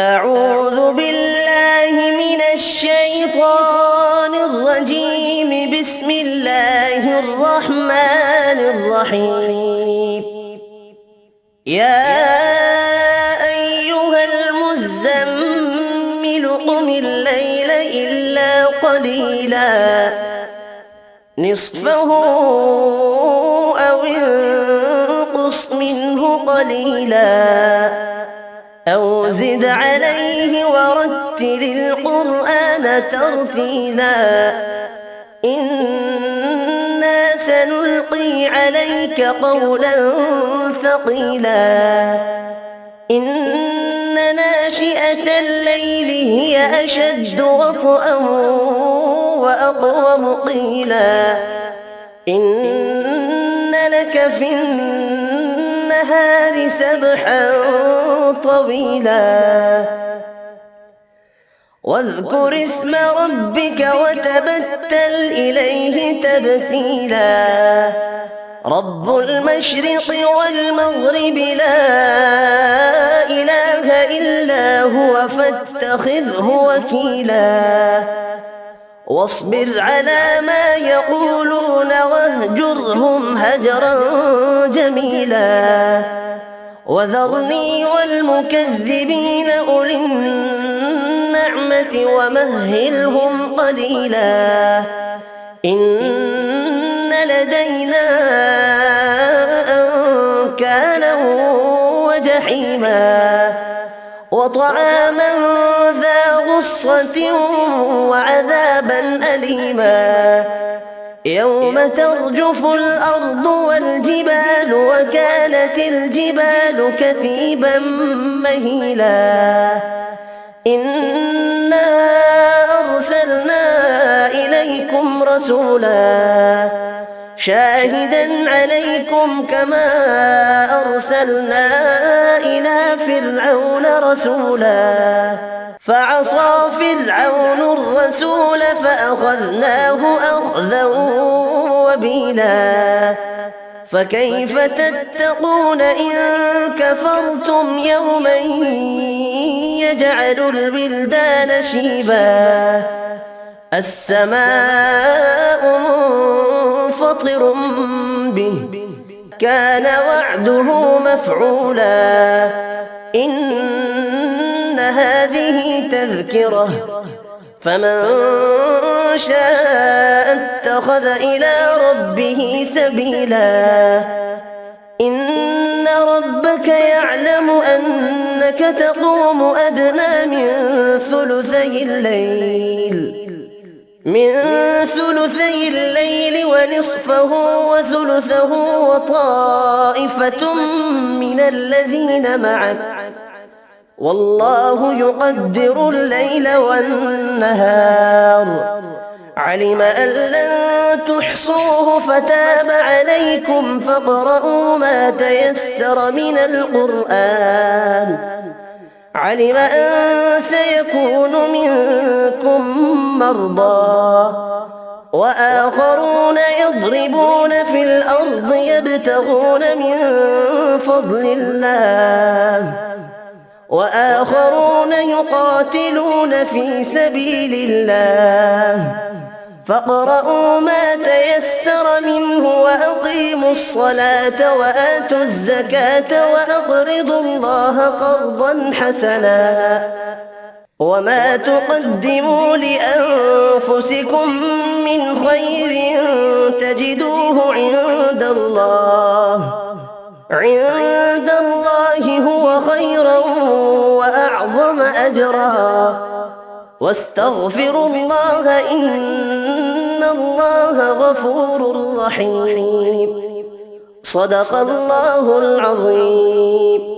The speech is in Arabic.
أعوذ بالله من الشيطان الرجيم. بسم الله الرحمن الرحيم. يا أيها المزمل قم الليل إلا قليلا نصفه أو انقص منه قليلا أو زد عليه ورتل القرآن ترتيلا إنا سنلقي عليك قولا ثقيلا إن ناشئة الليل هي أشد وطئا وأقوم قيلا إن لك في النهار سبحا طويلا واذكر اسم ربك وتبتل إليه تبتيلا رب المشرق والمغرب لا إله إلا هو فاتخذه وكيلا واصبر على ما يقولون واهجرهم هجرا جميلا وذرني والمكذبين أولي النعمة ومهلهم قليلا إن لدينا أنكالا وجحيما وطعاما ذا غصة وعذابا أليما يوم ترجف الأرض والجبال وكانت الجبال كثيبا مهيلا إنا أرسلنا إليكم رسولا شاهدا عليكم كما أرسلنا إلى فرعون رسولا فعصى فرعون الرسول فأخذناه أخذا وبيلا فكيف تتقون إن كفرتم يوما يجعل البلدان شيبا السماء منفطر به كان وعده مفعولا إن هذه تذكرة فمن شاء اتخذ إلى ربه سبيلا إن ربك يعلم أنك تقوم أدنى من ثلثي الليل ونصفه وثلثه وطائفة من الذين معك والله يقدر الليل والنهار علم أن لن تحصوه فتاب عليكم فاقرؤوا ما تيسر من القرآن علم أن سيكون منكم مرضى وآخرون يضربون في الأرض يبتغون من فضل الله وآخرون يقاتلون في سبيل الله فاقرؤوا ما تيسر منه وأقيموا الصلاة وآتوا الزكاة وأقرضوا الله قرضا حسنا وما تقدموا لأنفسكم من خير تجدوه عند الله هو خيرا وأعظم أجرا واستغفروا الله إن الله غفور رحيم صدق الله العظيم.